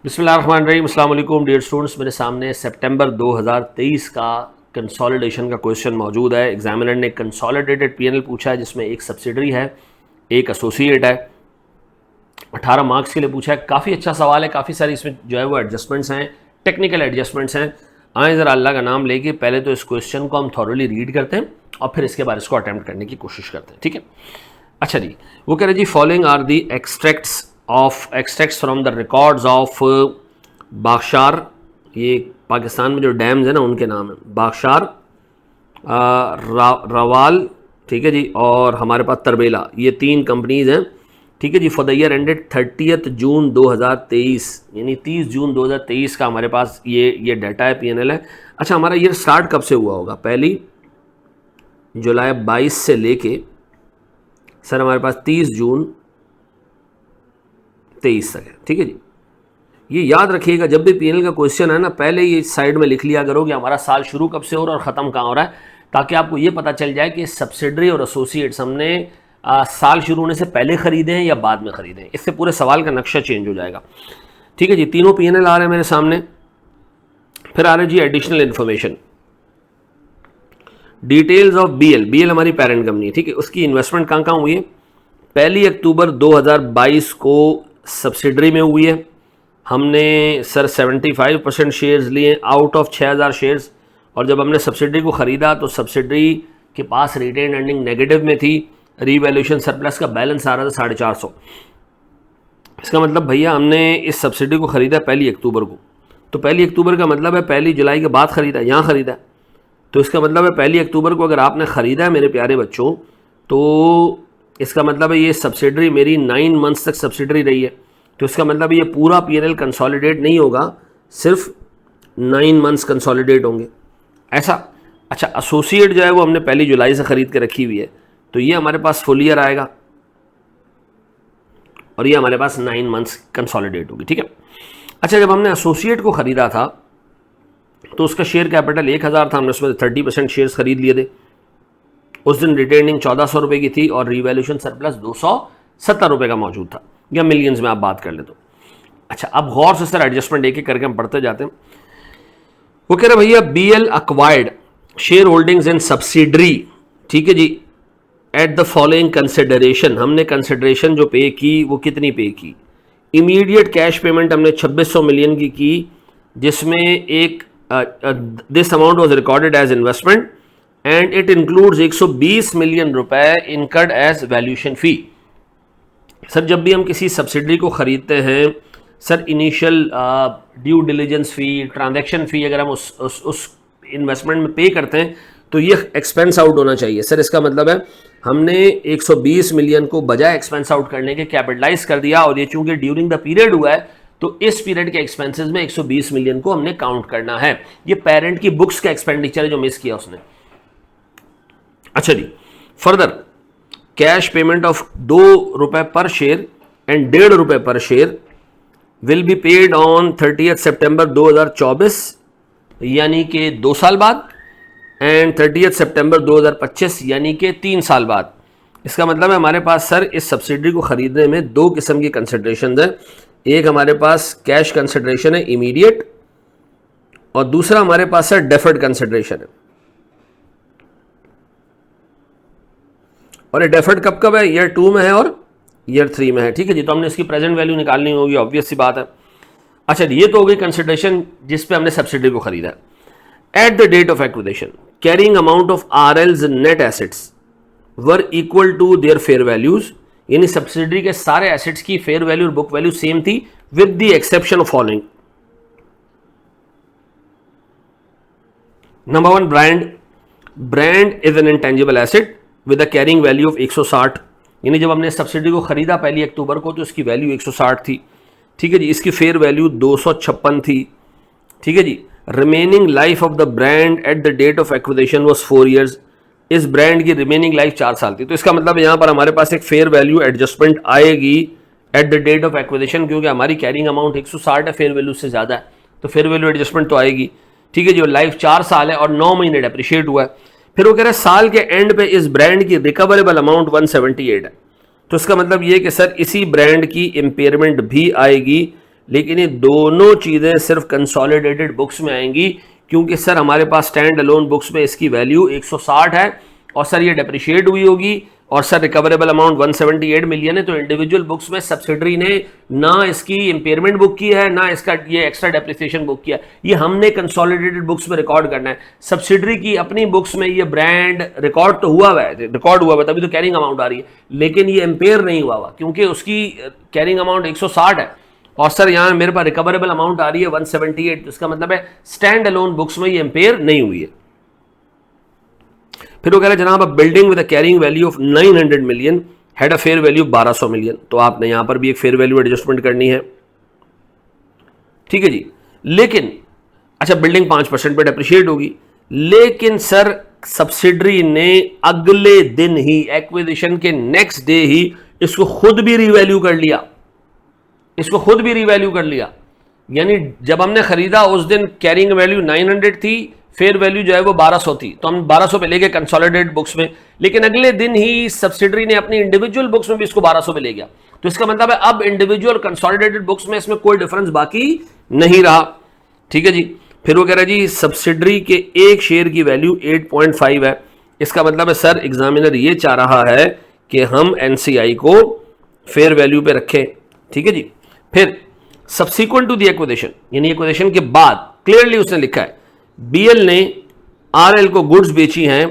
बिस्मिल्लाहिर्रहमानिर्रहीम, अस्सलाम वालेकुम डियर स्टूडेंट्स। मेरे सामने सितंबर 2023 का कंसोलिडेशन का क्वेश्चन मौजूद है। एग्जामिनर ने कंसोलिडेटेड पीएनएल पूछा है जिसमें एक सब्सिडरी है, एक एसोसिएट है। 18 मार्क्स के लिए पूछा है। काफ़ी अच्छा सवाल है, काफ़ी सारी इसमें जो है वो एडजस्टमेंट्स हैं, टेक्निकल एडजस्टमेंट्स हैं। आए ज़रा अल्लाह का नाम लेके पहले तो इस क्वेश्चन को हम थॉरली रीड करते हैं और फिर इसके बाद इसको अटैम्प्ट करने की कोशिश करते हैं, ठीक है। अच्छा जी, वो कह रहे जी following are the extracts from the records of Bagshar. ये पाकिस्तान में जो डैम्स हैं ना उनके नाम है, बागशार, रवाल, ठीक है जी, और हमारे पास तरबेला, ये तीन कंपनीज हैं, ठीक है जी। फॉर द ईयर एंडेड 30 जून 2023, यानी 30 जून 2023 का हमारे पास ये डाटा है, पीएनएल है। अच्छा, हमारा ईयर स्टार्ट कब से हुआ होगा? पहली जुलाई 22 से लेके सर हमारे पास 30 जून 23 तक है, ठीक है जी। ये याद रखिएगा, जब भी पीएनएल का क्वेश्चन है ना, पहले ये साइड में लिख लिया करो कि हमारा साल शुरू कब से हो रहा है और ख़त्म कहाँ हो रहा है, ताकि आपको ये पता चल जाए कि सब्सिडरी और एसोसिएट्स हमने साल शुरू होने से पहले ख़रीदे हैं या बाद में ख़रीदे हैं। इससे पूरे सवाल का नक्शा चेंज हो जाएगा, ठीक है जी। तीनों पीएनएल आ रहे हैं मेरे सामने। फिर आ रहे जी additional information, details of BL हमारी पेरेंट कंपनी है, ठीक है। उसकी इन्वेस्टमेंट कहाँ कहाँ हुई है? 1 अक्टूबर 2022 को सब्सिडरी में हुई है। हमने सर 75% शेयर्स लिए आउट ऑफ 6000 शेयर्स, और जब हमने सब्सिडरी को ख़रीदा तो सब्सिडरी के पास रिटेन अर्निंग नेगेटिव में थी, रीवैल्यूएशन सरप्लस का बैलेंस आ रहा था 450। इसका मतलब भैया हमने इस सब्सिडरी को ख़रीदा 1 अक्टूबर को, तो 1 अक्टूबर का मतलब है 1 जुलाई के बाद ख़रीदा, यहाँ ख़रीदा। तो इसका मतलब है 1 अक्टूबर को अगर आपने ख़रीदा है मेरे प्यारे बच्चों, तो इसका मतलब है ये सब्सिडरी मेरी 9 मंथ्स तक सब्सिडरी रही है। तो इसका मतलब ये पूरा पीएनएल कंसोलिडेट नहीं होगा, सिर्फ 9 मंथ्स कंसोलिडेट होंगे, ऐसा। अच्छा, एसोसिएट जो है वो हमने 1 जुलाई से ख़रीद के रखी हुई है, तो ये हमारे पास फुल ईयर आएगा और ये हमारे पास 9 मंथ्स कंसोलिडेट होगी, ठीक है। अच्छा, जब हमने एसोसिएट को ख़रीदा था तो उसका शेयर कैपिटल 1000 था, हमने उसमें 30% शेयर्स खरीद लिए थे। उस दिन रिटेनिंग 1400 रुपये की थी और रिवैल्यूएशन सरप्लस 270 रुपये का मौजूद था, या मिलियंस में आप बात कर ले तो। अच्छा, अब गौर से सर एडजस्टमेंट एक एक करके हम पढ़ते जाते हैं। वो कह रहे भैया BL acquired share holdings in subsidiary, ठीक है जी, एट द फॉलोइंग कंसिडरेशन। हमने कंसिडरेशन जो पे की वो कितनी पे की? इमीडिएट कैश पेमेंट हमने 2600 मिलियन की, जिसमें एक this amount was recorded as investment and it includes 120 million रुपए incurred as valuation fee. Sir जब भी हम किसी सब्सिडरी को ख़रीदते हैं sir, initial due diligence fee, transaction fee अगर हम उस इन्वेस्टमेंट में पे करते हैं तो ये एक्सपेंस आउट होना चाहिए। सर इसका मतलब है हमने 120 मिलियन को बजाय एक्सपेंस आउट करने के कैपिटलाइज कर दिया, और ये चूंकि ड्यूरिंग द पीरियड हुआ है तो इस पीरियड के एक्सपेंसेस में 120 मिलियन को हमने काउंट करना है। ये पेरेंट की बुक्स का एक्सपेंडिचर है जो मिस किया उसने। अच्छा जी, फर्दर कैश पेमेंट ऑफ 2 रुपए पर शेयर एंड 1.5 रुपए पर share will be paid on 30 सितंबर 2024, यानी कि 2 साल बाद, एंड 30 सितंबर 2025 यानी कि 3 साल बाद। इसका मतलब है हमारे पास सर इस सब्सिडरी को ख़रीदने में 2 किस्म की कंसिडरेशन है। एक हमारे पास कैश कंसिडरेशन है इमीडिएट, और दूसरा हमारे पास सर डेफर्ड कंसिडरेशन है। और ये डेफर्ड कब कब है? ईयर 2 में है और ईयर 3 में है, ठीक है जी। तो हमने इसकी प्रेजेंट वैल्यू निकालनी होगी, ऑब्वियस सी बात है। अच्छा, ये तो हो गई कंसिडरेशन जिस पे हमने सब्सिडरी को खरीदा है। At the date of acquisition carrying amount of RL's net assets were equal to their fair values, यानी सब्सिडरी के सारे एसेट्स की फेयर वैल्यू और बुक वैल्यू सेम थी, with the exception of following. Number 1, brand is an intangible asset with a carrying value of 160, यानी जब हमने subsidiary को खरीदा 1 अक्टूबर को तो इसकी वैल्यू 160 थी, ठीक है जी। इसकी फेयर वैल्यू 256 थी, ठीक है जी। Remaining life of the brand at the date of acquisition was 4 years, इस ब्रांड की रिमेनिंग लाइफ 4 साल थी। तो इसका मतलब यहाँ पर हमारे पास एक फेयर वैल्यू एडजस्टमेंट आएगी at the date of acquisition, क्योंकि हमारी कैरिंग अमाउंट 160 है, फेयर वैल्यू से ज़्यादा है, तो फेयर वैल्यू एडजस्टमेंट तो आएगी, ठीक है जी। लाइफ 4 साल है और 9 महीने डेप्रिशिएट हुआ है। फिर वो कह रहे हैं साल के एंड पे इस ब्रांड की रिकवरेबल अमाउंट 178 है, तो इसका मतलब ये कि सर इसी ब्रांड की इम्पेयरमेंट भी आएगी लेकिन ये दोनों चीज़ें सिर्फ कंसोलिडेटेड बुक्स में आएंगी, क्योंकि सर हमारे पास स्टैंड अलोन बुक्स में इसकी वैल्यू 160 है और सर ये डेप्रिशिएट हुई होगी और सर रिकवरेबल अमाउंट 178 मिलियन है। तो इंडिविजुअल बुक्स में सब्सिडरी ने ना इसकी इंपेयरमेंट बुक की है, ना इसका ये एक्स्ट्रा डेप्रिसिएशन बुक किया, ये हमने कंसोलिडेटेड बुक्स में रिकॉर्ड करना है। सब्सिडरी की अपनी बुक्स में ये ब्रांड रिकॉर्ड तो हुआ है, रिकॉर्ड हुआ है तभी तो कैरिंग अमाउंट आ रही है, लेकिन ये इंपेयर नहीं हुआ हुआ क्योंकि उसकी कैरिंग अमाउंट 160 है और सर यहाँ मेरे पास रिकवरेबल अमाउंट आ रही है 178। तो इसका मतलब है स्टैंड अलोन बुक्स में ये इंपेयर नहीं हुई है। फिर वो कह रहे हैं जनाब building with a carrying value of 900 million had a fair value 1200 million. तो आपने यहां पर भी एक फेयर वैल्यू एडजस्टमेंट करनी है, ठीक है जी। लेकिन अच्छा बिल्डिंग 5% पे डेप्रिशिएट होगी, लेकिन सर सब्सिडरी ने अगले दिन ही एक्विजिशन के नेक्स्ट डे ही इसको खुद भी रीवैल्यू कर लिया, इसको खुद भी रीवैल्यू कर लिया। यानी जब हमने खरीदा उस दिन कैरिंग वैल्यू 900 थी, फेयर वैल्यू जो है वो 1200 थी, तो हम 1200 पे ले गए कंसोलिडेटेड बुक्स में, लेकिन अगले दिन ही सब्सिडरी ने अपनी इंडिविजुअल बुक्स में भी इसको 1200 पे ले गया। तो इसका मतलब है अब इंडिविजुअल कंसोलिडेटेड बुक्स में इसमें कोई डिफरेंस बाकी नहीं रहा, ठीक है जी। फिर वो कह रहा है जी सब्सिडरी के एक शेयर की वैल्यू 8.5 है। इसका मतलब है सर एग्जामिनर ये चाह रहा है कि हम एनसीआई को फेयर वैल्यू पे रखें, ठीक है जी। फिर सब्सिक्वेंट टू द एक्विजिशन, यानी एक्विजिशन के बाद क्लियरली उसने लिखा है बीएल ने आरएल को गुड्स बेची हैं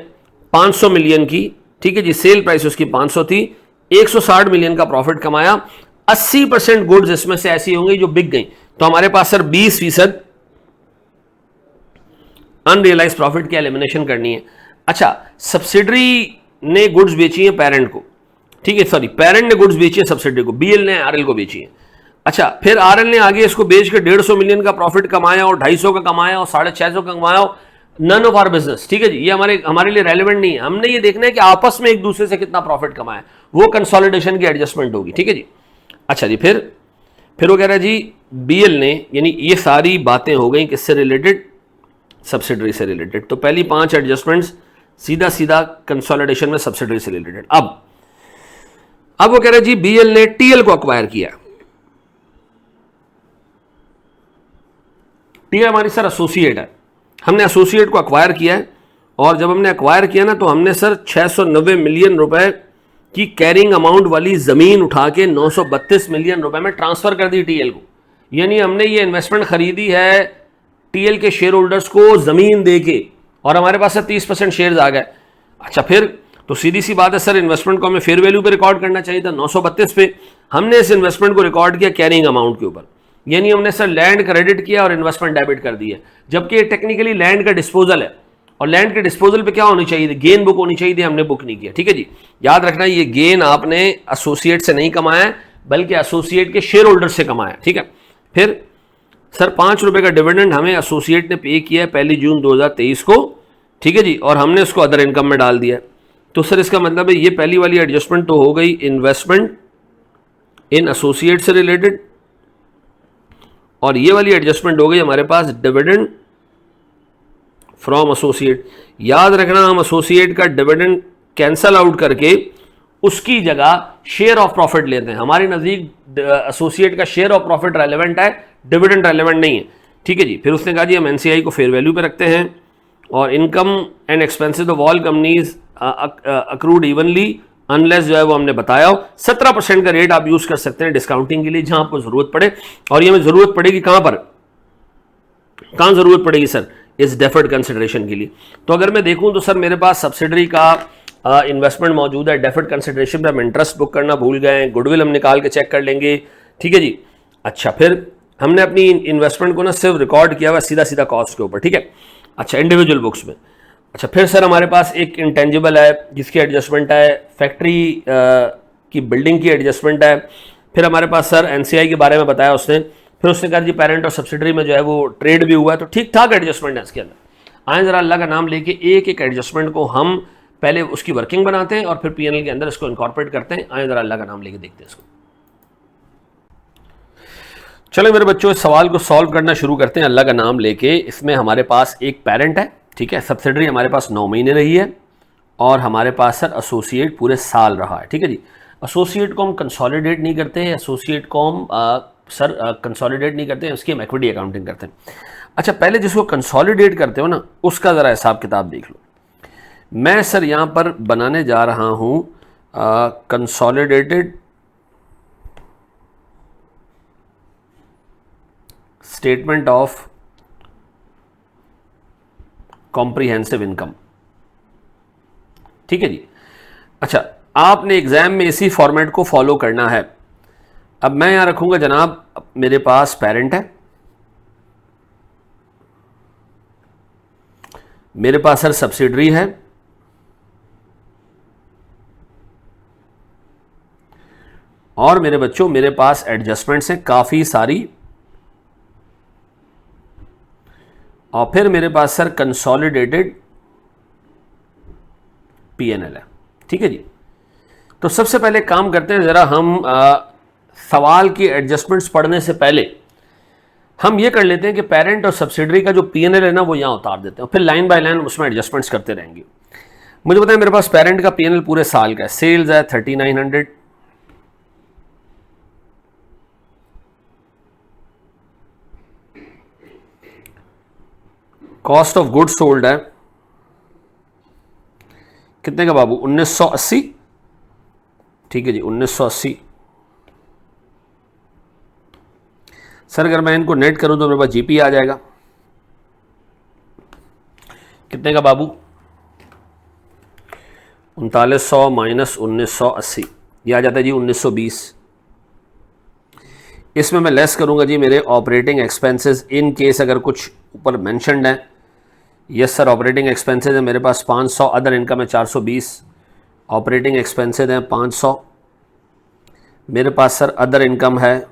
500 मिलियन की, ठीक है जी। सेल प्राइस उसकी 500 थी, 160 मिलियन का प्रॉफिट कमाया। 80% गुड्स इसमें से ऐसी होंगी जो बिक गई, तो हमारे पास सर 20% अनरियलाइज प्रॉफिट की एलिमिनेशन करनी है। अच्छा सब्सिडरी ने गुड्स बेची है पेरेंट को, ठीक है, सॉरी पेरेंट ने गुड्स बेची है सब्सिडरी को, बीएल ने आरएल को बेची है। अच्छा फिर आरएल ने आगे इसको बेच के 150 मिलियन का प्रॉफिट कमाया और 250 का कमाया और 650 का कमाया। नन ऑफ आवर बिजनेस, ठीक है जी, ये हमारे लिए रेलेवेंट नहीं है। हमने ये देखना है कि आपस में एक दूसरे से कितना प्रॉफिट कमाया, वो कंसोलिडेशन की एडजस्टमेंट होगी, ठीक है जी। अच्छा जी फिर वो कह रहा है जी बीएल ने, यानी ये सारी बातें हो गई किससे रिलेटेड, सब्सिडरी से रिलेटेड। तो पहली 5 एडजस्टमेंट्स सीधा सीधा कंसोलिडेशन में सब्सिडरी से रिलेटेड। अब वो कह रहे हैं जी बीएल ने टीएल को अक्वायर किया। टीएल हमारी सर एसोसिएट है, हमने एसोसिएट को अक्वायर किया है और जब हमने अक्वायर किया ना तो हमने सर 690 मिलियन रुपए की कैरिंग अमाउंट वाली जमीन उठा के 932 मिलियन रुपए में ट्रांसफर कर दी टीएल को। यानी हमने ये इन्वेस्टमेंट खरीदी है टीएल के शेयर होल्डर्स को जमीन देके और हमारे पास 30% शेयर्स आ गए। अच्छा फिर तो सीधी सी बात है सर इन्वेस्टमेंट को हमें फेयर वैल्यू पे रिकॉर्ड करना चाहिए था 932 पे, हमने इस इन्वेस्टमेंट को रिकॉर्ड किया कैरिंग अमाउंट के ऊपर। यानी हमने सर लैंड क्रेडिट किया और इन्वेस्टमेंट डेबिट कर दी है, जबकि टेक्निकली लैंड का डिस्पोजल है और लैंड के डिस्पोजल पे क्या होनी चाहिए थी, गेन बुक होनी चाहिए थी, हमने बुक नहीं किया, ठीक है जी। याद रखना ये गेन आपने एसोसिएट से नहीं कमाया बल्कि एसोसिएट के शेयर होल्डर से कमाया, ठीक है। फिर सर 5 रुपए का डिविडेंड हमें एसोसिएट ने पे किया है 1 जून 2023 को, ठीक है जी, और हमने उसको अदर इनकम में डाल दिया। तो सर इसका मतलब है ये पहली वाली एडजस्टमेंट तो हो गई इन्वेस्टमेंट इन एसोसिएट से रिलेटेड, और ये वाली एडजस्टमेंट हो गई हमारे पास डिविडेंड फ्रॉम एसोसिएट। याद रखना हम एसोसिएट का डिविडेंड कैंसल आउट करके उसकी जगह शेयर ऑफ प्रॉफिट लेते हैं। हमारे नजदीक एसोसिएट का शेयर ऑफ प्रॉफिट रेलेवेंट है, डिविडेंड रेलेवेंट नहीं है, ठीक है जी। फिर उसने कहा जी हम एनसीआई को फेयर वैल्यू पे रखते हैं और income and expenses of all companies accrued evenly unless जो है वो हमने बताया हो। 17% का रेट आप यूज कर सकते हैं डिस्काउंटिंग के लिए जहां आपको जरूरत पड़े, और ये हमें जरूरत पड़ेगी कहां जरूरत पड़ेगी सर, इस डेफर्ड कंसिडरेशन के लिए। तो अगर मैं देखूं तो सर मेरे पास सब्सिडरी का इन्वेस्टमेंट मौजूद है, डेफर्ड कंसिडरेशन पे हम इंटरेस्ट बुक करना भूल गए, गुडविल हम निकाल के चेक कर लेंगे, ठीक है जी। अच्छा फिर हमने अपनी इन्वेस्टमेंट को ना सिर्फ रिकॉर्ड किया हुआ सीधा सीधा कॉस्ट के ऊपर, ठीक है। अच्छा इंडिविजुअल बुक्स में। अच्छा फिर सर हमारे पास एक इंटेंजिबल है जिसकी एडजस्टमेंट है, फैक्ट्री की बिल्डिंग की एडजस्टमेंट है। फिर हमारे पास सर एनसीआई के बारे में बताया उसने, फिर उसने कहा जी पेरेंट और सब्सिडरी में जो है वो ट्रेड भी हुआ है, तो ठीक ठाक एडजस्टमेंट है इसके अंदर। आए जरा अल्लाह का नाम लेके एक एक एडजस्टमेंट को हम पहले उसकी वर्किंग बनाते हैं और फिर पीएनएल के अंदर इसको इनकॉर्पोरेट करते हैं। आए जरा अल्लाह का नाम लेके देखते हैं इसको। चलो मेरे बच्चों इस सवाल को सॉल्व करना शुरू करते हैं अल्लाह का नाम लेके। इसमें हमारे पास एक पेरेंट है, ठीक है, सब्सिडरी हमारे पास 9 महीने रही है और हमारे पास सर एसोसिएट पूरे साल रहा है, ठीक है जी। एसोसिएट को हम कंसोलिडेट नहीं करते हैं, एसोसिएट को हम सर कंसोलिडेट नहीं करते हैं, उसकी हम इक्विटी अकाउंटिंग करते हैं। अच्छा, पहले जिसको कंसोलिडेट करते हो ना उसका ज़रा हिसाब किताब देख लो। मैं सर यहाँ पर बनाने जा रहा हूँ consolidated statement of comprehensive income. ठीक है जी। अच्छा, आपने एग्जाम में इसी फॉर्मेट को फॉलो करना है। अब मैं यहां रखूंगा जनाब, मेरे पास पेरेंट है, मेरे पास सर सब्सिडरी है, और मेरे बच्चों मेरे पास एडजस्टमेंट्स हैं काफी सारी, और फिर मेरे पास सर कंसोलिडेटेड पीएनएल है। ठीक है जी। तो सबसे पहले काम करते हैं, जरा हम सवाल की एडजस्टमेंट्स पढ़ने से पहले हम ये कर लेते हैं कि पेरेंट और सब्सिडरी का जो पीएनएल है ना वो यहां उतार देते हैं, फिर लाइन बाय लाइन उसमें एडजस्टमेंट्स करते रहेंगे। मुझे बताएं, मेरे पास पेरेंट का पीएनएल पूरे साल का है, सेल्स है 3900, कॉस्ट ऑफ गुड्स सोल्ड है कितने का बाबू, 1980। ठीक है जी, 1980। सर अगर मैं इनको नेट करूं तो मेरे पास जीपी आ जाएगा कितने का बाबू, 3900 माइनस 1980, यह आ जाता है जी 1920। इसमें मैं लेस करूंगा जी मेरे ऑपरेटिंग एक्सपेंसेस, इन केस अगर कुछ ऊपर मेंशन्ड है। यस सर, ऑपरेटिंग एक्सपेंसेस है मेरे पास 500, अदर इनकम है 420, ऑपरेटिंग एक्सपेंसेस हैं 500, मेरे पास सर अदर इनकम है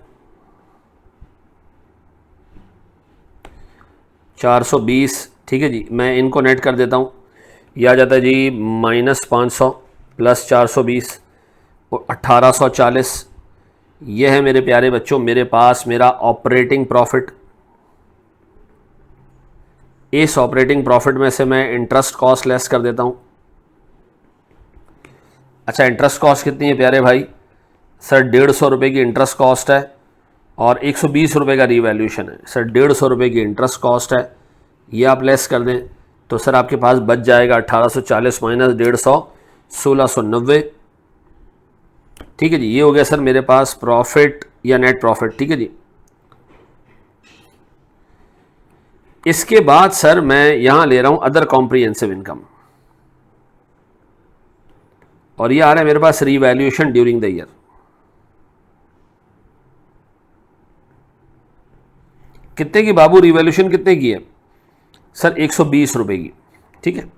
420। ठीक है जी, मैं इनको नेट कर देता हूँ, यह आ जाता है जी -500 प्लस 420 और 1840। यह है मेरे प्यारे बच्चों मेरे पास मेरा ऑपरेटिंग प्रॉफिट। इस ऑपरेटिंग प्रॉफिट में से मैं इंटरेस्ट कॉस्ट लेस कर देता हूँ। अच्छा, इंटरेस्ट कॉस्ट कितनी है प्यारे भाई, सर 150 रुपये की इंटरेस्ट कॉस्ट है और 120 रुपये का रीवैल्यूएशन है। सर 150 रुपये की इंटरेस्ट कॉस्ट है, ये आप लेस कर दें तो सर आपके पास बच जाएगा 1840 माइनस 150, 1690। ठीक है जी, ये हो गया सर मेरे पास प्रॉफिट या नेट प्रॉफिट। ठीक है जी। इसके बाद सर मैं यहां ले रहा हूं अदर कॉम्प्रिहेंसिव इनकम, और ये आ रहा है मेरे पास रीवैल्यूएशन ड्यूरिंग द ईयर। कितने की बाबू रीवैल्यूएशन कितने की है, सर 120 रुपए की। ठीक है।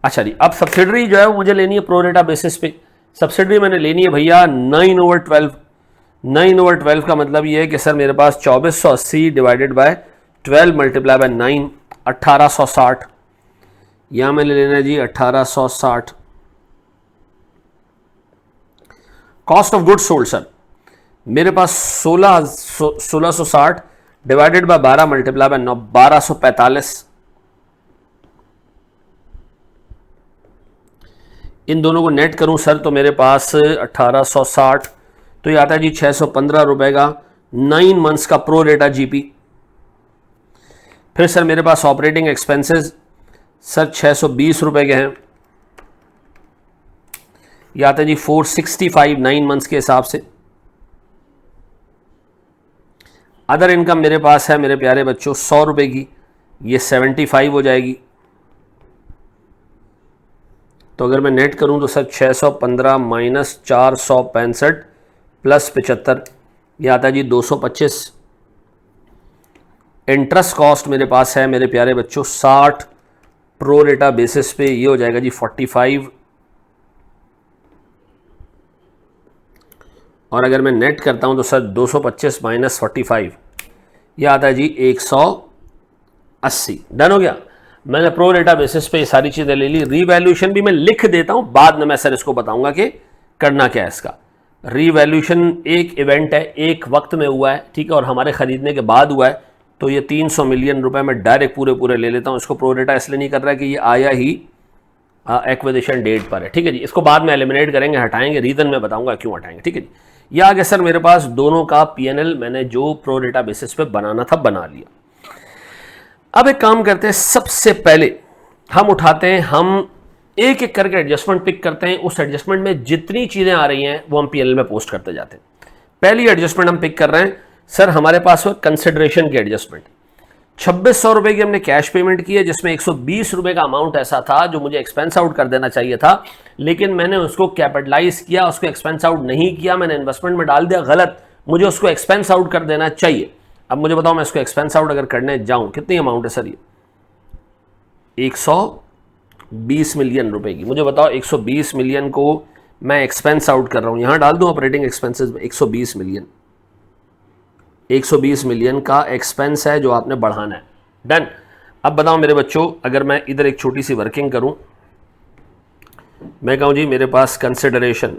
अच्छा जी, अब सब्सिडरी जो है वो मुझे लेनी है प्रोरेटा बेसिस पे। सब्सिडरी मैंने लेनी है भैया 9/12। 9/12 का मतलब ये है कि सर मेरे पास 2480 डिवाइडेड बाय 12 मल्टीप्लाई बाय 9, 1860। यहां मैंने लेना है जी 1860। Cost of goods sold sir मेरे पास 1660 डिवाइडेड बाय 12 मल्टीप्लाई बाय 9, 1245। इन दोनों को नेट करूं सर तो मेरे पास 1860, तो ये आता है जी 615 रुपए का 9 मंथ्स का प्रो रेटा जीपी। फिर सर मेरे पास ऑपरेटिंग एक्सपेंसेस सर 620 रुपए के हैं, ये आता है जी 465 9 मंथ्स के हिसाब से। अदर इनकम मेरे पास है मेरे प्यारे बच्चों 100 रुपए की, ये 75 हो जाएगी। तो अगर मैं नेट करूं तो सर 615 माइनस 465 प्लस 75, ये आता है जी 225। इंटरेस्ट कॉस्ट मेरे पास है मेरे प्यारे बच्चों 60 प्रो रेटा बेसिस पे, ये हो जाएगा जी 45। और अगर मैं नेट करता हूं तो सर 225 माइनस 45, ये आता है जी 180। डन हो गया। मैंने प्रो रेटा बेसिस पे ये सारी चीजें ले ली। रीवैल्यूएशन भी मैं लिख देता हूं, बाद में मैं सर इसको बताऊंगा कि करना क्या है इसका। रीवैल्यूएशन एक इवेंट है, एक वक्त में हुआ है, ठीक है, और हमारे खरीदने के बाद हुआ है, तो ये 300 मिलियन रुपए मैं डायरेक्ट पूरे ले लेता हूं। इसको प्रो रेटा इसलिए नहीं कर रहा है कि ये आया ही एक्विजिशन डेट पर है। ठीक है जी, इसको बाद में एलिमिनेट करेंगे, हटाएंगे, रीजन में बताऊंगा क्यों हटाएंगे। ठीक है जी, ये आ गया सर मेरे पास दोनों का पीएनएल, मैंने जो प्रो रेटा बेसिस पे बनाना था बना लिया। अब एक काम करते हैं, सबसे पहले हम उठाते हैं, हम एक एक करके एडजस्टमेंट पिक करते हैं, उस एडजस्टमेंट में जितनी चीजें आ रही हैं वो हम पीएनएल में पोस्ट करते जाते हैं। पहली एडजस्टमेंट हम पिक कर रहे हैं सर, हमारे पास वो कंसिडरेशन की एडजस्टमेंट 2600 रुपए की हमने कैश पेमेंट की है, जिसमें 120 रुपए का अमाउंट ऐसा था जो मुझे एक्सपेंस आउट कर देना चाहिए था, लेकिन मैंने उसको कैपिटलाइज किया, उसको एक्सपेंस आउट नहीं किया, मैंने इन्वेस्टमेंट में डाल दिया गलत, मुझे उसको एक्सपेंस आउट कर देना चाहिए। अब मुझे बताओ मैं इसको एक्सपेंस आउट अगर करने जाऊं, कितनी अमाउंट है सर ये? 120 मिलियन रुपए की। मुझे बताओ 120 मिलियन को मैं एक्सपेंस आउट कर रहा हूं, यहां डाल दूं ऑपरेटिंग एक्सपेंसेस में 120 मिलियन। 120 मिलियन का एक्सपेंस है जो आपने बढ़ाना है। डन। अब बताओ मेरे बच्चों, अगर मैं इधर एक छोटी सी वर्किंग करूं, मैं कहूं जी मेरे पास कंसिडरेशन,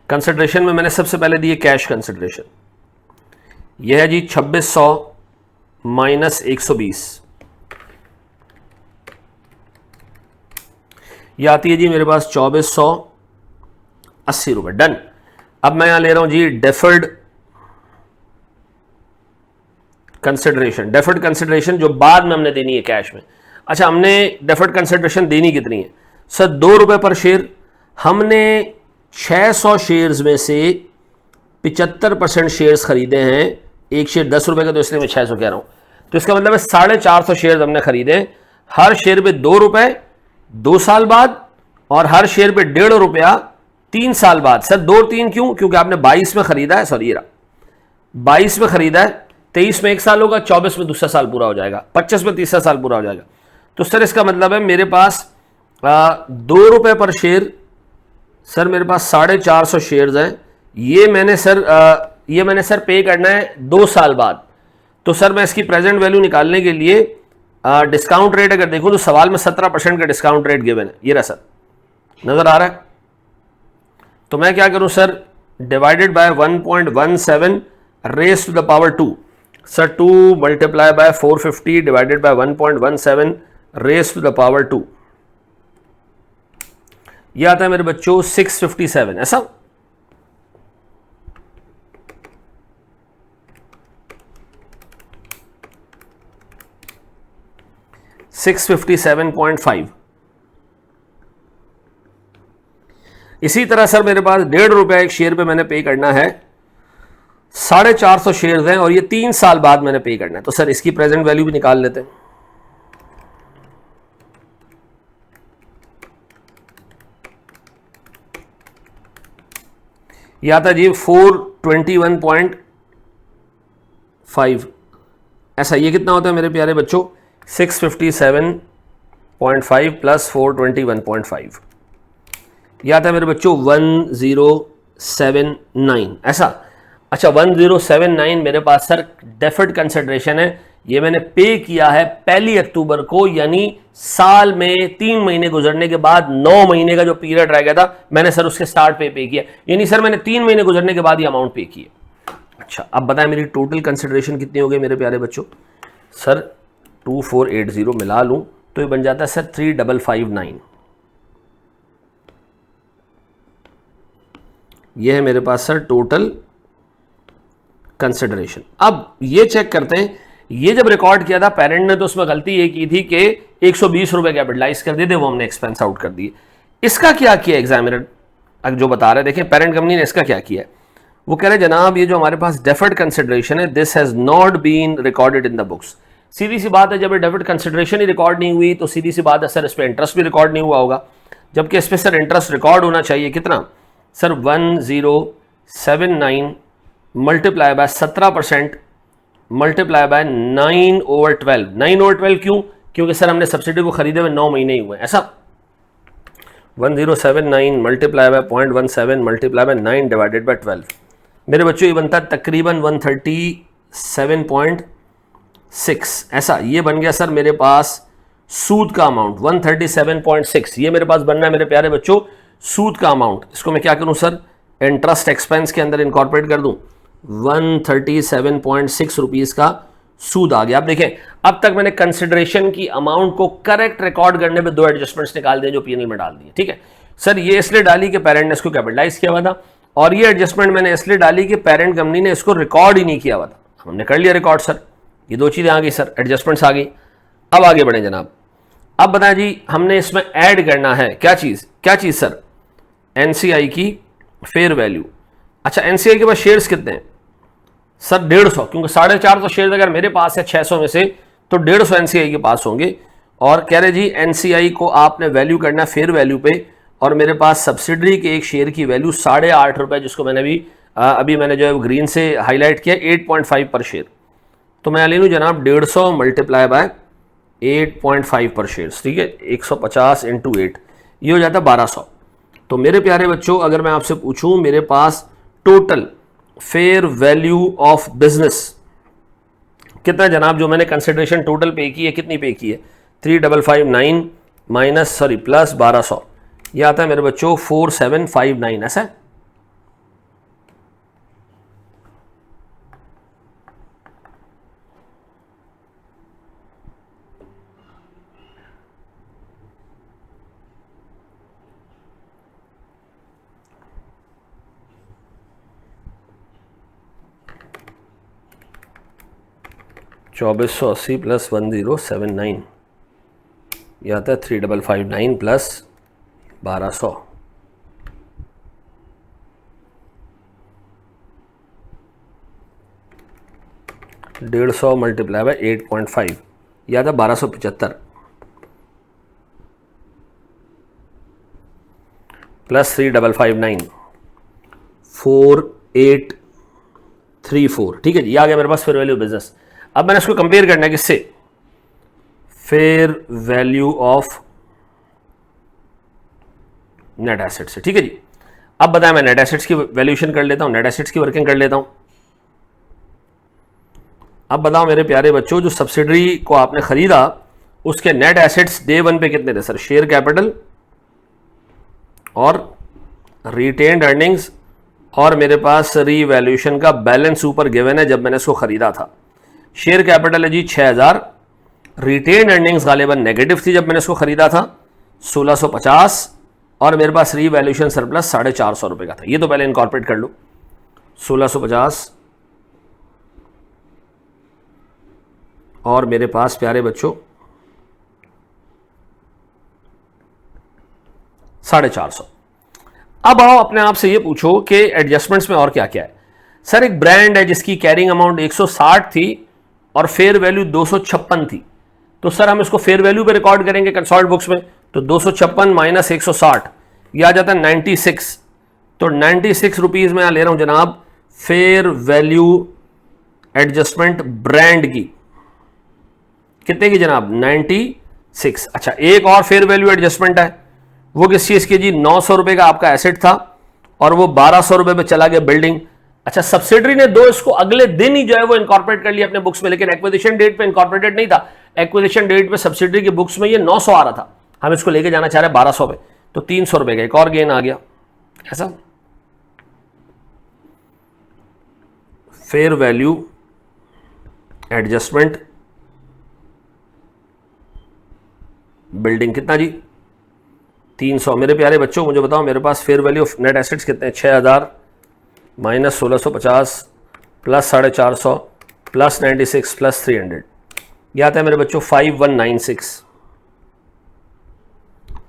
कंसिडरेशन में मैंने सबसे पहले दी है कैश कंसिडरेशन, यह है जी 2600 माइनस 120, यह आती है जी मेरे पास 2480 रुपए। डन। अब मैं यहां ले रहा हूं जी डेफर्ड कंसिडरेशन, डेफर्ड कंसिडरेशन जो बाद में हमने देनी है कैश में। अच्छा, हमने डेफर्ड कंसिडरेशन देनी कितनी है सर? 2 रुपए पर शेयर। हमने 600 शेयर्स में से 75% शेयर्स खरीदे हैं, एक शेयर 10 रुपए का, तो इसलिए मैं 600 कह रहा हूं, तो इसका मतलब है 450 शेयर हमने खरीदे, हर शेयर पे 2 रुपए 2 साल बाद, और हर शेयर पे 1.5 रुपया 3 साल बाद। सर 2-3 क्यों? क्योंकि आपने 22 में खरीदा है, सॉरी 22 में खरीदा है, 23 में 1 साल होगा, 24 में दूसरा साल पूरा हो जाएगा, 25 में तीसरा साल पूरा हो जाएगा। तो सर इसका मतलब है मेरे पास 2 रुपए पर शेयर, सर मेरे पास 450 शेयर्स हैं, ये मैंने सर पे करना है 2 साल बाद। तो सर मैं इसकी प्रेजेंट वैल्यू निकालने के लिए डिस्काउंट रेट अगर देखूं तो सवाल में 17% का डिस्काउंट रेट गिवन है, ये रहा सर, नजर आ रहा है? तो मैं क्या करूं sir, divided by 1.17 raise to the power 2, sir 2 multiply by 450 divided by 1.17 raise to the power 2, यह आता है मेरे बच्चों 657, ऐसा? $657.5। इसी तरह सर मेरे पास 1.5 रुपया एक शेयर पे मैंने पे करना है, 450 शेयर्स हैं और ये 3 साल बाद मैंने पे करना है, तो सर इसकी प्रेजेंट वैल्यू भी निकाल लेते हैं। ये आता जी 421.5, ऐसा। ये कितना होता है मेरे प्यारे बच्चों? 657.5 प्लस 421.5, यह आता है मेरे बच्चों 1079, ऐसा। अच्छा 1079 मेरे पास सर डेफर्ड कंसिडरेशन है, ये मैंने पे किया है 1 अक्टूबर को, यानी साल में 3 महीने गुजरने के बाद 9 महीने का जो पीरियड रह गया था मैंने सर उसके स्टार्ट पे किया, यानी सर मैंने 3 महीने गुजरने के बाद ये अमाउंट पे किया। अच्छा अब बताएं मेरी टोटल कंसिडरेशन कितनी हो गई मेरे प्यारे बच्चों? सर 2480 मिला लूं तो ये बन जाता है सर 3559, ये है मेरे पास सर टोटल कंसिडरेशन। अब ये चेक करते हैं, ये जब रिकॉर्ड किया था पेरेंट ने तो उसमें गलती ये की थी कि 120 रुपए कैपिटलाइज कर दिए थे, वो हमने एक्सपेंस आउट कर दिए। इसका क्या किया एग्जामिनर जो बता रहे हैं, देखें पेरेंट कंपनी ने इसका क्या किया है, वो कह रहे जनाब ये जो हमारे पास डेफर्ड कंसिडरेशन है this has not been recorded in the books. सीधी सी बात है, जब ये डेफर्ड कंसिडरेशन ही रिकॉर्ड नहीं हुई तो सीधी सी बात है सर इस पर इंटरेस्ट भी रिकॉर्ड नहीं हुआ होगा, जबकि इस पर सर इंटरेस्ट रिकॉर्ड होना चाहिए कितना sir 1079 multiply by 17% multiply by 9/12। 9/12 क्यों? क्योंकि सर हमने सब्सिडी को खरीदे हुए 9 महीने ही हुए, ऐसा। 1079 multiply by 0.17 multiply by 9 divided by 12, मेरे बच्चों ये बनता है तकरीबन 137.6, ऐसा। ये बन गया सर मेरे पास सूद का अमाउंट 137.6, ये मेरे पास बनना है मेरे प्यारे बच्चों सूद का अमाउंट। इसको मैं क्या करूं सर, इंटरेस्ट एक्सपेंस के अंदर इनकॉर्पोरेट कर दूं, 137.6 रुपीज़ का सूद आ गया। अब देखें, अब तक मैंने कंसिडरेशन की अमाउंट को करेक्ट रिकॉर्ड करने पे 2 एडजस्टमेंट्स निकाल दिए जो पीएनएल में डाल दिए। ठीक है सर, ये इसलिए डाली कि पेरेंट ने इसको कैपिटलाइज किया हुआ था, और ये एडजस्टमेंट मैंने इसलिए डाली कि पेरेंट कंपनी ने इसको रिकॉर्ड ही नहीं किया हुआ था। हमने कर लिया रिकॉर्ड सर, ये 2 चीजें आ गई सर, एडजस्टमेंट्स आ गई। अब आगे बढ़े जनाब, अब बताएं जी, हमने इसमें ऐड करना है क्या चीज सर, एनसीआई की फेयर वैल्यू। अच्छा, एनसीआई के पास शेयर्स कितने हैं सर? 150, क्योंकि 450 शेयर अगर मेरे पास है 600 में से, तो 150 एनसीआई के पास होंगे। और कह रहे जी एनसीआई को आपने वैल्यू करना फेयर वैल्यू पे, और मेरे पास सब्सिडरी के एक शेयर की वैल्यू 8.5 रुपए, जिसको मैंने अभी मैंने जो है ग्रीन से हाईलाइट किया, 8.5 पर शेयर। तो मैं ले लूँ जनाब 150 मल्टीप्लाई बाय 8.5 पर शेयर, ठीक है, 150 इंटू 8, ये हो जाता है 1200। तो मेरे प्यारे बच्चों, अगर मैं आपसे पूछूं मेरे पास total fair value of business कितना जनाब, जो मैंने कंसिडरेशन टोटल पे की है, कितनी पे की है? 3559 माइनस प्लस 1200, यह आता है मेरे बच्चों 4759, ऐसा है? $2480 प्लस 1079, यह आता है 3559 प्लस 1200। डेढ़ सौ मल्टीप्लाई बाय 8.5, यह आता है 1275 प्लस 3559, 4834। ठीक है जी, ये आ गया मेरे पास फेयर वैल्यू बिजनेस। अब मैंने इसको कंपेयर करना है किससे? Fair value of net asset से। ठीक है जी, अब बताएं, मैं नेट एसेट्स की वैल्यूएशन कर लेता हूं, नेट एसेट्स की वर्किंग कर लेता हूं। अब बताओ मेरे प्यारे बच्चों, जो सब्सिडरी को आपने खरीदा उसके नेट एसेट्स डे 1 पे कितने थे सर? शेयर कैपिटल और रिटेन्ड अर्निंग्स, और मेरे पास रीवैल्यूएशन का बैलेंस ऊपर गिवन है जब मैंने इसको खरीदा था। शेयर कैपिटल है जी 6000, रिटेन अर्निंग्स गालिबन नेगेटिव थी जब मैंने इसको खरीदा था 1650, और मेरे पास रीवैल्यूएशन सरप्लस 450 रुपए का था। ये तो पहले इनकॉर्पोरेट कर लो, 1650 और मेरे पास प्यारे बच्चों 450। अब आओ अपने आप से ये पूछो कि एडजस्टमेंट्स में और क्या क्या है। सर, एक ब्रांड है जिसकी कैरिंग अमाउंट 160 थी और फेयर वैल्यू 256 थी, तो सर हम इसको फेयर वैल्यू पे रिकॉर्ड करेंगे कंसोलिडेटेड बुक्स में, तो 256 माइनस 160, यह आ जाता है 96। तो 96 रुपीज में ले रहा हूं जनाब फेयर वैल्यू एडजस्टमेंट ब्रांड की, कितने की जनाब? 96। अच्छा, एक और फेयर वैल्यू एडजस्टमेंट है, वो किस चीज की जी? 900 रुपए का आपका एसेट था और वो 1200 रुपए पे चला गया बिल्डिंग। अच्छा, सब्सिडरी ने इसको अगले दिन ही जो है वो इनकॉर्पोरेट कर लिया अपने बुक्स में, लेकिन एक्विजिशन डेट पे इनकॉर्पोरेटेड नहीं था। एक्विजिशन डेट पे सब्सिडरी के बुक्स में ये 900 आ रहा था, हम इसको लेके जाना चाह रहे हैं 1200 पे, तो 300 रुपए का एक और गेन आ गया। ऐसा फेयर वैल्यू एडजस्टमेंट बिल्डिंग कितना जी? 300। मेरे प्यारे बच्चों मुझे बताओ मेरे पास fair value of net assets कितने हैं? 6000 माइनस 1650 प्लस 450 प्लस 96 प्लस 300, यह आता है मेरे बच्चों 5196।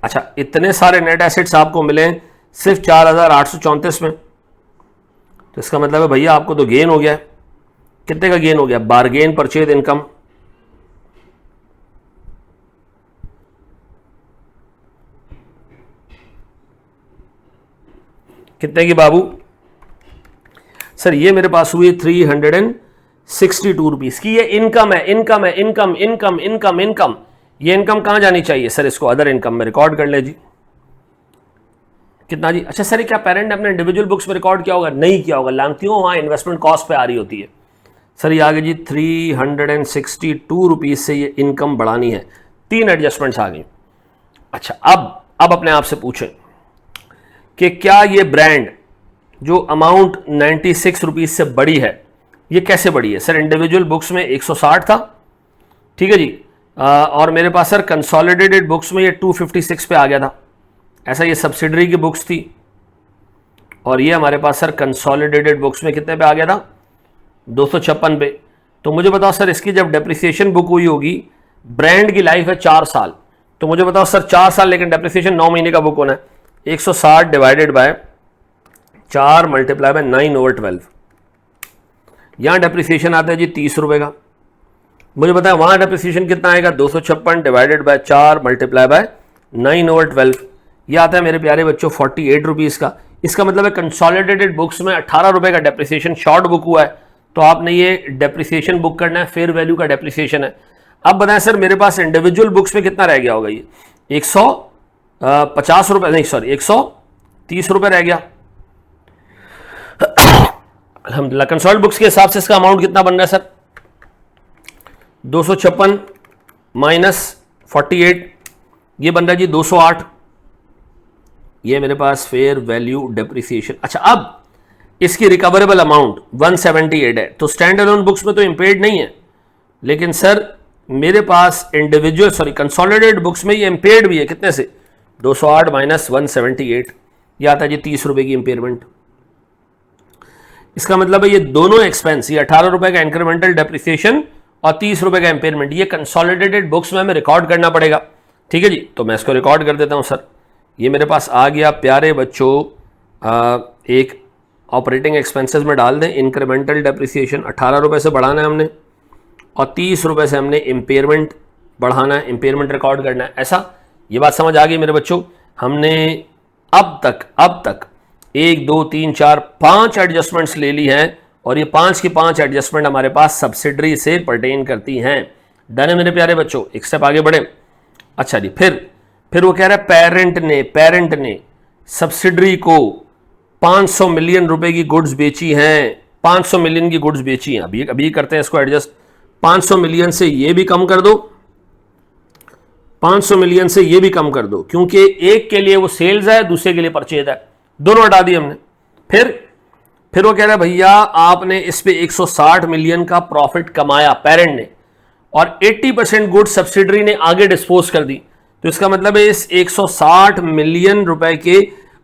अच्छा, इतने सारे नेट एसेट्स आपको मिले सिर्फ 4834 में, तो इसका मतलब है भैया आपको तो गेन हो गया। कितने का गेन हो गया? बारगेन परचेज इनकम, कितने की बाबू? सर ये मेरे पास हुई 362 रुपीज की। ये इनकम है, इनकम है, इनकम इनकम इनकम इनकम। ये इनकम कहां जानी चाहिए सर? इसको अदर इनकम में रिकॉर्ड कर ले जी। कितना जी? अच्छा सर, क्या पेरेंट ने अपने इंडिविजुअल बुक्स में रिकॉर्ड किया होगा? नहीं किया होगा, जानती हूँ वहां इन्वेस्टमेंट कॉस्ट पे आ रही होती है। सर ये आगे जी 362 रुपीज से ये इनकम बढ़ानी है, 3 एडजस्टमेंट्स आ गई। अच्छा, अब अपने आप से पूछें कि क्या ये ब्रांड जो अमाउंट 96 रुपीज से बड़ी है, ये कैसे बढ़ी है सर? इंडिविजुअल बुक्स में 160 था, ठीक है जी, और मेरे पास सर कंसोलिडेटेड बुक्स में ये 256 पे आ गया था। ऐसा ये सब्सिडरी की बुक्स थी और ये हमारे पास सर कंसोलिडेटेड बुक्स में कितने पे आ गया था? 256 पे। तो मुझे बताओ सर, इसकी जब डेप्रिसिएशन बुक हुई होगी, ब्रांड की लाइफ है 4 साल, तो मुझे बताओ सर 4 साल लेकिन डेप्रिसिएशन 9 महीने का बुक होना है। 160 डिवाइडेड बाय 4 मल्टीप्लाई बाय 9/12। यहां डेप्रिसिएशन आता है जी 30 रुपए का। मुझे बताया वहां डेप्रिसिएशन कितना आएगा? 256 डिवाइडेड बाय 4 मल्टीप्लाई बाय 9/12। यह आता है मेरे प्यारे बच्चों 48 रुपीज का। इसका मतलब है कंसोलिडेटेड बुक्स में 18 रुपए का डेप्रिसिएशन शॉर्ट बुक हुआ है, तो आपने ये डेप्रिसिएशन बुक करना है, फेयर वैल्यू का डेप्रिसिएशन है। अब बताएं सर मेरे पास इंडिविजुअल बुक्स में कितना रह गया होगा? ये 150 रुपए, नहीं सॉरी 130 रुपए रह गया। अल्हम्दुलिल्लाह। कंसोल्ड बुक्स के हिसाब से इसका अमाउंट कितना बन रहा है सर? 256 माइनस 48, ये बन रहा है जी 208। ये मेरे पास फेयर वैल्यू डेप्रिसिएशन। अच्छा, अब इसकी रिकवरेबल अमाउंट 178 है, तो स्टैंड अलोन बुक्स में तो इंपेयर्ड नहीं है, लेकिन सर मेरे पास इंडिविजुअल सॉरी कंसोलिडेटेड बुक्स में ये इंपेयर्ड भी है। कितने से? 208 माइनस 178, ये आता है जी 30 रुपए की इंपेयरमेंट। इसका मतलब है ये दोनों एक्सपेंस, ये 18 रुपए का इंक्रीमेंटल डेप्रिसिएशन और 30 रुपए का इंपेयरमेंट, ये कंसोलिडेटेड बुक्स में हमें रिकॉर्ड करना पड़ेगा। ठीक है जी, तो मैं इसको रिकॉर्ड कर देता हूं सर। ये मेरे पास आ गया प्यारे बच्चों, एक ऑपरेटिंग एक्सपेंसेस में डाल दें इंक्रीमेंटल डेप्रिसिएशन 18 रुपए से बढ़ाना है हमने, और 30 रुपए से हमने इंपेयरमेंट बढ़ाना है, इंपेयरमेंट रिकॉर्ड करना है। ऐसा, ये बात समझ आ गई मेरे बच्चों? हमने अब तक 1 2 3 4 5 एडजस्टमेंट्स ले ली हैं, और ये 5 की 5 एडजस्टमेंट हमारे पास सब्सिडरी से पर्टेन करती हैं। डन है मेरे प्यारे बच्चों? एक स्टेप आगे बढ़े। अच्छा जी, फिर वो कह रहा है पेरेंट ने सब्सिडरी को 500 मिलियन रुपए की गुड्स बेची हैं, 500 मिलियन की गुड्स बेची हैं। अभी करते हैं इसको एडजस्ट। 500 मिलियन से ये भी कम कर दो, 500 मिलियन से ये भी कम कर दो, क्योंकि एक के लिए वो सेल्स है, दूसरे के लिए परचेज है, दोनों हटा दिए हमने। फिर वो कह रहा है भैया आपने इस पे 160 मिलियन का प्रॉफिट कमाया पेरेंट ने, और 80% गुड्स सब्सिडरी ने आगे डिस्पोज कर दी। तो इसका मतलब है इस 160 मिलियन रुपए के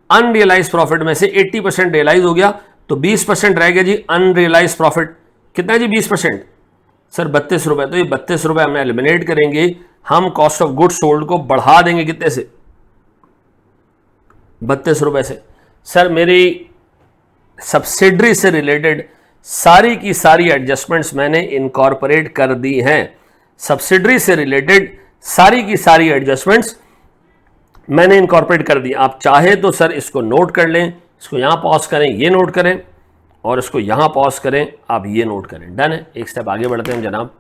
अनरियलाइज प्रॉफिट में से 80% रियलाइज हो गया, तो 20% रह गया जी अनरियलाइज प्रॉफिट। कितना है जी 20%? सर 32 रुपए। तो ये 32 रुपए हम एलिमिनेट करेंगे, हम कॉस्ट ऑफ गुड्स सोल्ड को बढ़ा देंगे कितने से? 32 रुपए से। सर मेरी सब्सिडरी से रिलेटेड सारी की सारी एडजस्टमेंट्स मैंने इनकॉर्पोरेट कर दी हैं। सब्सिडरी से रिलेटेड सारी की सारी एडजस्टमेंट्स मैंने इनकॉर्पोरेट कर दी। आप चाहे तो सर इसको नोट कर लें, इसको यहां पॉज करें, ये नोट करें, और इसको यहां पॉज करें, आप ये नोट करें। डन है? एक स्टेप आगे बढ़ते हैं जनाब।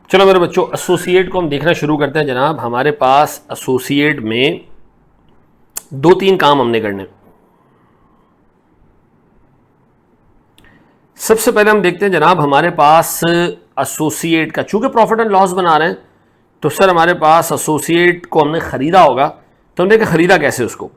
चलो मेरे बच्चों, एसोसिएट को हम देखना शुरू करते हैं जनाब। हमारे पास एसोसिएट में 2-3 काम हमने करने। सबसे पहले हम देखते हैं जनाब, हमारे पास एसोसिएट का, चूंकि प्रॉफिट एंड लॉस बना रहे हैं, तो सर हमारे पास एसोसिएट को हमने खरीदा होगा, तो हमने खरीदा कैसे उसको?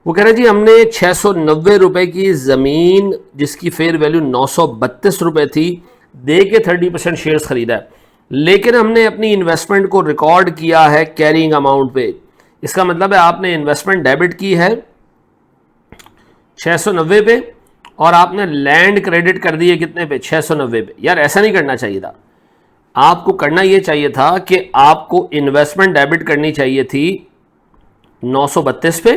वो कह रहे जी हमने 690 रुपए की जमीन जिसकी फेयर वैल्यू 932 रुपए थी दे के 30% शेयर्स खरीदा है, लेकिन हमने अपनी इन्वेस्टमेंट को रिकॉर्ड किया है कैरिंग अमाउंट पे। इसका मतलब है आपने इन्वेस्टमेंट डेबिट की है 690 पे, और आपने लैंड क्रेडिट कर दी है कितने पे? 690 पे। यार ऐसा नहीं करना चाहिए था, आपको करना यह चाहिए था कि आपको इन्वेस्टमेंट डेबिट करनी चाहिए थी 932 पे,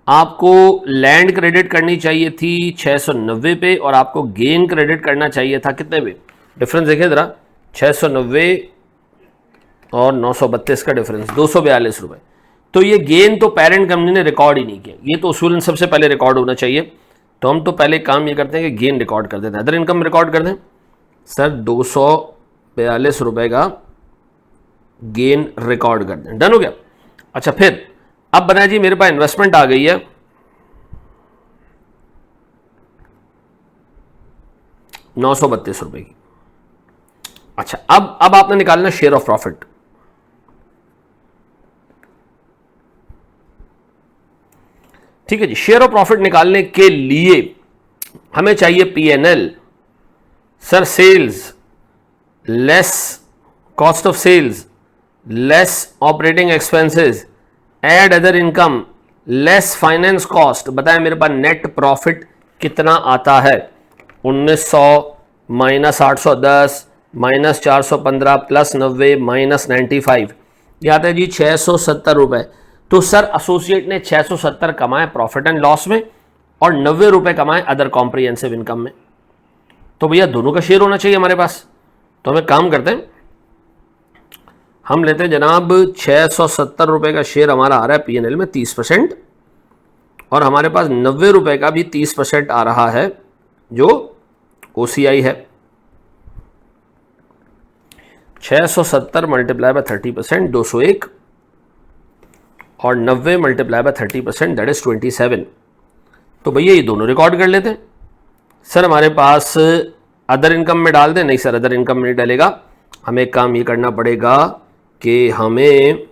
आपको लैंड क्रेडिट करनी चाहिए थी 690 पे, और आपको गेन क्रेडिट करना चाहिए था कितने पे? डिफरेंस देखिए जरा, 690 और 932 का डिफरेंस 242 रुपए। तो ये गेन तो पेरेंट कंपनी ने रिकॉर्ड ही नहीं किया, ये तो उसूलन सबसे पहले रिकॉर्ड होना चाहिए। तो हम तो पहले काम ये करते हैं कि गेन रिकॉर्ड कर देते हैं, अदर इनकम रिकॉर्ड कर दें। सर 242 रुपए का गेन रिकॉर्ड कर दें। डन हो गया? अच्छा, फिर अब बनाया जी मेरे पास इन्वेस्टमेंट आ गई है 932 रुपए की। अच्छा, अब आपने निकालना शेयर ऑफ प्रॉफिट। ठीक है जी, शेयर ऑफ प्रॉफिट निकालने के लिए हमें चाहिए PNL. Sir sales less cost of sales less operating expenses add other income less finance cost, बताएं मेरे पास नेट प्रॉफिट कितना आता है? 1900 माइनस 810 माइनस 415 प्लस 90 माइनस 95, ये आता है जी 670 रुपए। तो सर एसोसिएट ने 670 कमाए प्रॉफिट एंड लॉस में और 90 रुपए कमाए अदर कॉम्प्रिहेंसिव इनकम में। तो भैया दोनों का शेयर होना चाहिए हमारे पास। तो हमें काम करते हैं, हम लेते हैं जनाब 670 रुपए का शेयर हमारा आ रहा है पीएनएल में 30%, और हमारे पास 90 रुपए का भी 30% आ रहा है जो ओसीआई है। 670 मल्टीप्लाई बाय 30% 201 और 90 मल्टीप्लाई बाय 30% दैट इज 27। तो भैया ये दोनों रिकॉर्ड कर लेते हैं। सर हमारे पास अदर इनकम में डाल दें? नहीं सर, अदर इनकम में नहीं डलेगा। हमें एक काम ये करना पड़ेगा कि हमें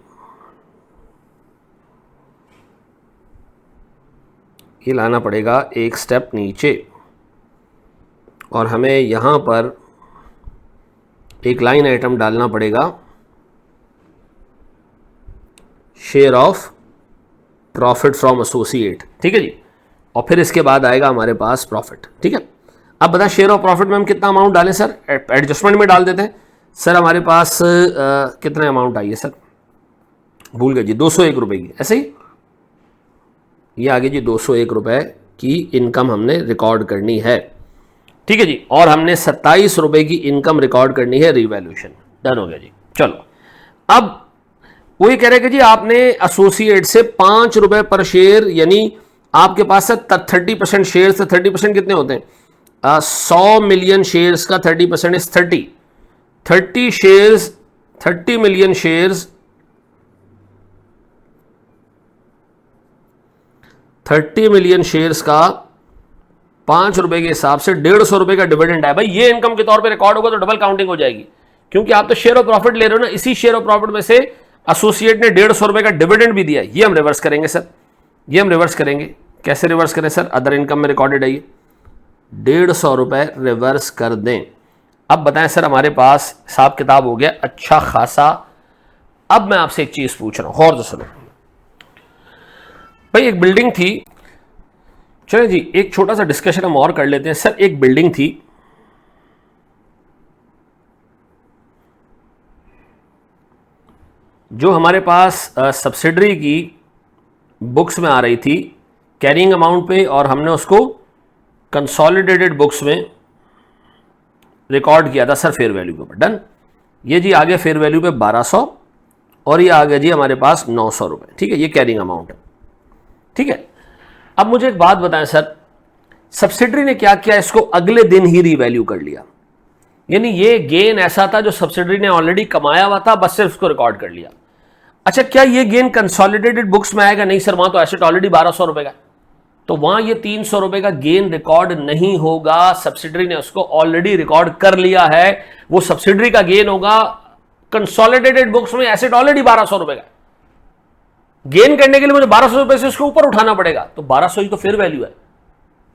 ये लाना पड़ेगा एक स्टेप नीचे, और हमें यहां पर एक लाइन आइटम डालना पड़ेगा share of profit from associate, ठीक है जी। और फिर इसके बाद आएगा हमारे पास प्रॉफिट, ठीक है। अब बता शेयर ऑफ प्रॉफिट में हम कितना अमाउंट डालें? सर एडजस्टमेंट में डाल देते हैं। सर हमारे पास कितना अमाउंट आई है? सर भूल गए जी, 201 रुपए की, ऐसे ही ये आगे जी 201 रुपए की इनकम हमने रिकॉर्ड करनी है, ठीक है जी। और हमने 27 रुपए की इनकम रिकॉर्ड करनी है रिवैल्यूएशन। डन हो गया जी। चलो अब वो ये कह रहे हैं कि जी आपने एसोसिएट से 5 रुपए पर शेयर, यानी आपके पास 30% शेयर से 30% कितने होते हैं? 100 मिलियन शेयर्स का 30% is 30 shares, 30 million shares, 30 million shares का 5 रुपए के हिसाब से 150 रुपए का डिविडेंड है। भाई ये इनकम के तौर पे रिकॉर्ड होगा तो डबल काउंटिंग हो जाएगी, क्योंकि आप तो शेयर ऑफ प्रॉफिट ले रहे हो ना। इसी शेयर ऑफ प्रॉफिट में से एसोसिएट ने 150 रुपए का डिविडेंड भी दिया। ये हम रिवर्स करेंगे सर, ये हम रिवर्स करेंगे। कैसे रिवर्स करें सर? अदर इनकम में रिकॉर्डेड है ये, 150 रुपए रिवर्स कर दें। अब बताएं सर हमारे पास हिसाब किताब हो गया अच्छा खासा। अब मैं आपसे एक चीज पूछ रहा हूं, और सुनो भाई। एक बिल्डिंग थी, चलो जी एक छोटा सा डिस्कशन हम और कर लेते हैं। सर एक बिल्डिंग थी, जो हमारे पास सब्सिडरी की बुक्स में आ रही थी कैरिंग अमाउंट पे, और हमने उसको कंसोलिडेटेड बुक्स में रिकॉर्ड किया था सर फेयर वैल्यू के ऊपर। डन। ये जी आ गया फेयर वैल्यू पे 1200, और ये आ गया जी हमारे पास 900 रुपए, ठीक है। ये कैरिंग अमाउंट है, ठीक है। अब मुझे एक बात बताएं सर, सब्सिडरी ने क्या किया? इसको अगले दिन ही रीवैल्यू कर लिया, यानी ये गेन ऐसा था जो सब्सिडरी ने ऑलरेडी कमाया हुआ था, बस सिर्फ उसको रिकॉर्ड कर लिया। अच्छा क्या ये गेन कंसोलिडेटेड बुक्स में आएगा? नहीं सर, वहां तो एसेट ऑलरेडी 1200 रुपए का, तो वहां ये 300 रुपए का गेन रिकॉर्ड नहीं होगा। सब्सिडरी ने उसको ऑलरेडी रिकॉर्ड कर लिया है, वो सब्सिडरी का गेन होगा। कंसोलिडेटेड बुक्स में एसेट ऑलरेडी 1200 रुपए का, गेन करने के लिए मुझे 1200 रुपए से उसको ऊपर उठाना पड़ेगा, तो 1200 ही तो फेयर वैल्यू है।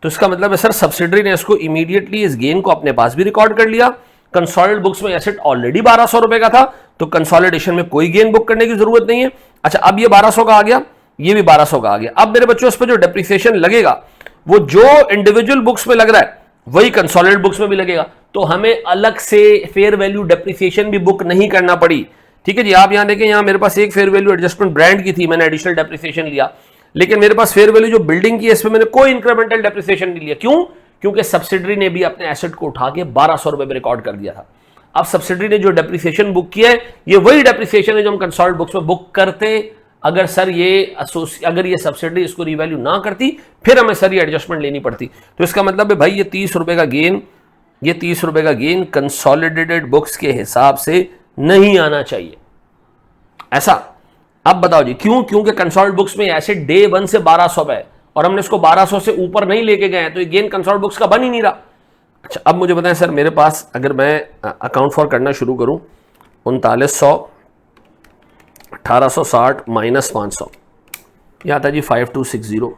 तो इसका मतलब है सर सब्सिडरी ने इसको इमीडिएटली इस गेन को अपने पास भी रिकॉर्ड कर लिया। कंसोलिडेटेड बुक्स में एसेट ऑलरेडी 1200 रुपए का था, तो कंसोलिडेशन में कोई गेन बुक करने की जरूरत नहीं है। अच्छा अब ये 1200 का आ गया, ये भी 1200 का आ गया। अब मेरे बच्चों इस पर जो डेप्रिसिएशन लगेगा वो जो इंडिविजुअल बुक्स में लग रहा है वही कंसोलिडेटेड बुक्स में भी लगेगा, तो हमें अलग से फेयर वैल्यू डेप्रिसिएशन भी बुक नहीं करना पड़ी, ठीक है जी। आप यहां देखें, यहां मेरे पास एक फेयर वैल्यू एडजस्टमेंट ब्रांड की थी, मैंने एडिशनल डेप्रिसिएशन लिया, लेकिन मेरे पास फेयर वैल्यू जो बिल्डिंग की है इसमें मैंने कोई इंक्रीमेंटल डेप्रिसिएशन नहीं लिया। क्यों? क्योंकि सब्सिडरी ने भी अपने एसेट को उठा के 1200 रुपए में रिकॉर्ड कर दिया था। अब सब्सिडरी ने जो डेप्रिसिएशन बुक किया है ये वही डेप्रिसिएशन है जो हम कंसोलिडेटेड बुक्स में बुक करते। अगर सर ये सब्सिडरी इसको रीवैल्यू ना करती फिर हमें सर ये एडजस्टमेंट लेनी पड़ती। तो इसका मतलब है भाई ये 30 रुपए का गेन, ये 30 रुपए का गेन कंसोलिडेटेड बुक्स के हिसाब से नहीं आना चाहिए ऐसा। अब बताओ जी क्यों? क्योंकि कंसोलिडेटेड बुक्स में एसेट डे 1 से 1200 है और हमने इसको 1200 से ऊपर नहीं लेके गए हैं, तो ये गेन कंसोलिडेटेड बुक्स का बन ही नहीं रहा। अच्छा अब मुझे बताएं सर, मेरे पास अगर मैं अकाउंट फॉर करना शुरू करूं 3900 1860 माइनस 500, यह आता है जी 5260।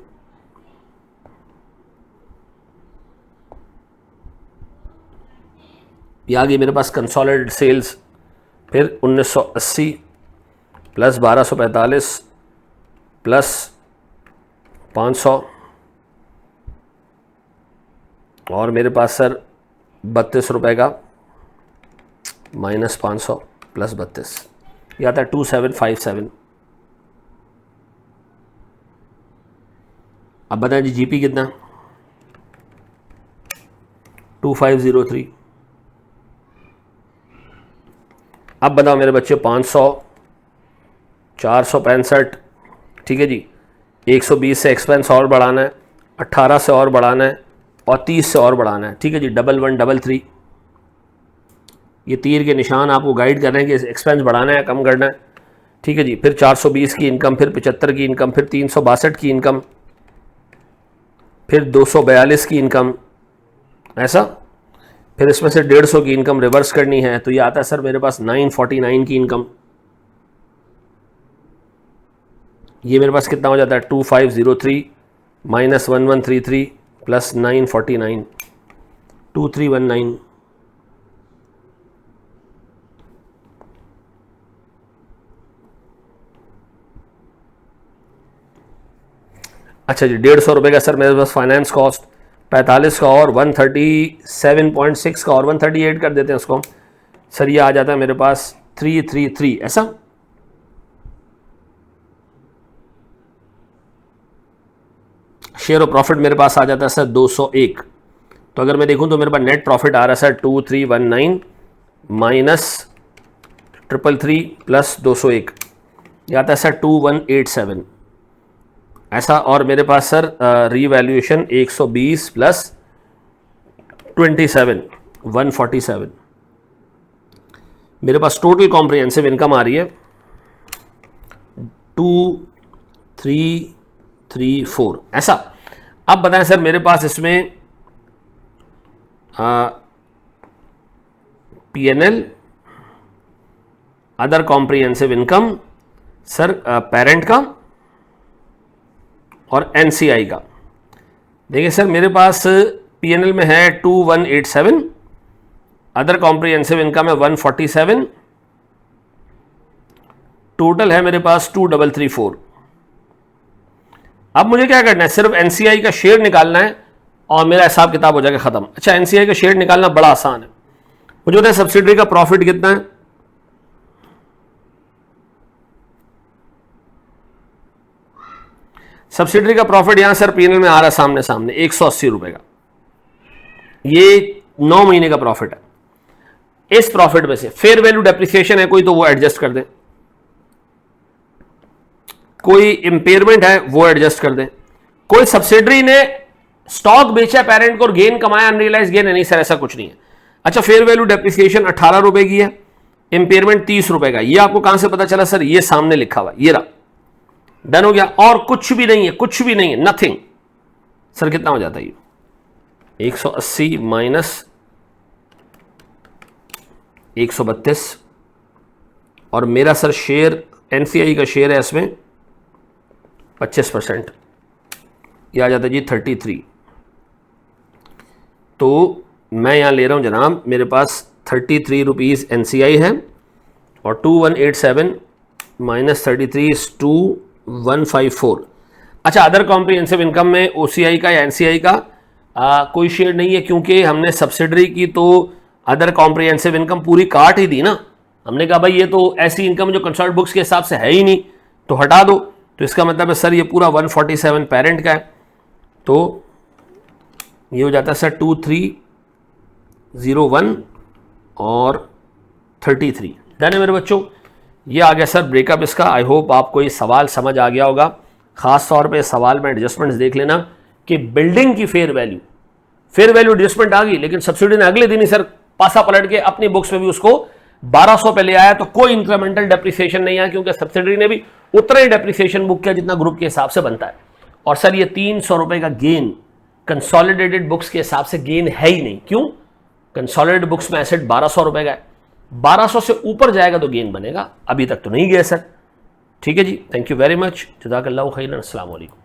ये आ गई मेरे पास कंसोलिडेटेड सेल्स, फिर 1980 प्लस 1245 प्लस 500 और मेरे पास सर 32 रुपये का माइनस 500 प्लस 32, ये आता है 2757। अब बताएं जी जीपी कितना, 2503। अब बताओ मेरे बच्चे 500, 465, ठीक है जी, 120 से एक्सपेंस और बढ़ाना है, 18 से और बढ़ाना है और 30 से और बढ़ाना है, ठीक है जी, 1133। ये तीर के निशान आपको गाइड कर रहे हैं कि एक्सपेंस बढ़ाना है कम करना है, ठीक है जी। फिर 420 की इनकम, फिर 75 की इनकम, फिर 362 की इनकम, फिर 242 की इनकम, ऐसा। फिर इसमें से 150 की इनकम रिवर्स करनी है, तो ये आता है सर मेरे पास 949 की इनकम। ये मेरे पास कितना हो जाता है 2503 माइनस 1133 प्लस 949, 2319। अच्छा जी, 150 रुपये का सर मेरे पास फाइनेंस कॉस्ट, 45 का और 137.6 का और 138 कर देते हैं उसको सर, ये आ जाता है मेरे पास 333, ऐसा। शेयर ऑफ प्रॉफिट मेरे पास आ जाता है सर 201। तो अगर मैं देखूं तो मेरे पास नेट प्रॉफिट आ रहा है सर 2319 माइनस 333 प्लस 201, ये आता है सर 2187, ऐसा। और मेरे पास सर रीवैल्यूएशन 120 प्लस 27 147। मेरे पास टोटल कॉम्प्रिहेंसिव इनकम आ रही है 2334, ऐसा। अब बताएं सर मेरे पास इसमें PNL, other comprehensive income sir, parent का और एनसीआई का। देखिए सर मेरे पास पीएनएल में है 2187, अदर कॉम्प्रिहेंसिव इनकम है 147, टोटल है मेरे पास 2334। अब मुझे क्या करना है, सिर्फ एनसीआई का शेयर निकालना है और मेरा हिसाब किताब हो जाएगा खत्म। अच्छा, एनसीआई का शेयर निकालना बड़ा आसान है। मुझे बताया सब्सिडरी का प्रॉफिट कितना है, सब्सिडरी का प्रॉफिट यहां सर पीएनएल में आ रहा है सामने सामने 180 रुपए का, ये 9 महीने का प्रॉफिट है। इस प्रॉफिट में से फेयर वैल्यू डेप्रिसिएशन है कोई तो वो एडजस्ट कर दें, कोई इंपेयरमेंट है वो एडजस्ट कर दें, कोई सब्सिडरी ने स्टॉक बेचा पेरेंट को और गेन कमाया, अनरियलाइज गेन है, नहीं सर ऐसा कुछ नहीं है। अच्छा, फेयर वैल्यू डेप्रिसिएशन 18 रुपए की है, इंपेयरमेंट 30 रुपए का। ये आपको कहां से पता चला सर, ये सामने लिखा हुआ, ये रहा, डन हो गया। और कुछ भी नहीं है, कुछ भी नहीं है, नथिंग। सर कितना हो जाता है ये 180 माइनस 132 और मेरा सर शेयर एनसीआई का शेयर है इसमें 25%, ये आ जाता है जी 33। तो मैं यहां ले रहा हूं जनाब, मेरे पास 33 रुपीज़ एनसीआई है और 2187 माइनस 33 इज 2154। अच्छा, अदर कॉम्प्रिहेंसिव इनकम में ओसीआई का या एनसीआई का कोई शेयर नहीं है, क्योंकि हमने सब्सिडरी की तो अदर कॉम्प्रिहेंसिव इनकम पूरी काट ही दी ना। हमने कहा भाई ये तो ऐसी इनकम जो कंसल्ट बुक्स के हिसाब से है ही नहीं, तो हटा दो। तो इसका मतलब है सर ये पूरा 147 पेरेंट का है, तो ये हो जाता है सर 2301 और 33। डन है मेरे बच्चों, ये आ गया सर ब्रेकअप इसका। आई होप आपको ये सवाल समझ आ गया होगा। खास तौर पे सवाल में एडजस्टमेंट्स देख लेना कि बिल्डिंग की फेयर वैल्यू एडजस्टमेंट आ गई, लेकिन सब्सिडी ने अगले दिन ही सर पासा पलट के अपनी बुक्स में भी उसको 1200 पे ले आया, तो कोई इंक्रीमेंटल डेप्रिसिएशन नहीं आया, क्योंकि सब्सिडी ने भी उतना ही डेप्रिसिएशन बुक किया जितना ग्रुप के हिसाब से बनता है। और सर ये 300 रुपए का गेन कंसोलिडेटेड बुक्स के हिसाब से गेन है ही नहीं। क्यों? कंसोलिडेटेड बुक्स में एसेट 1200 रुपए का है, 1200 से ऊपर जाएगा तो गेन बनेगा, अभी तक तो नहीं गया सर। ठीक है जी, थैंक यू वेरी मच, जज़ाकल्लाहु खैरन, अस्सलाम वालेकुम।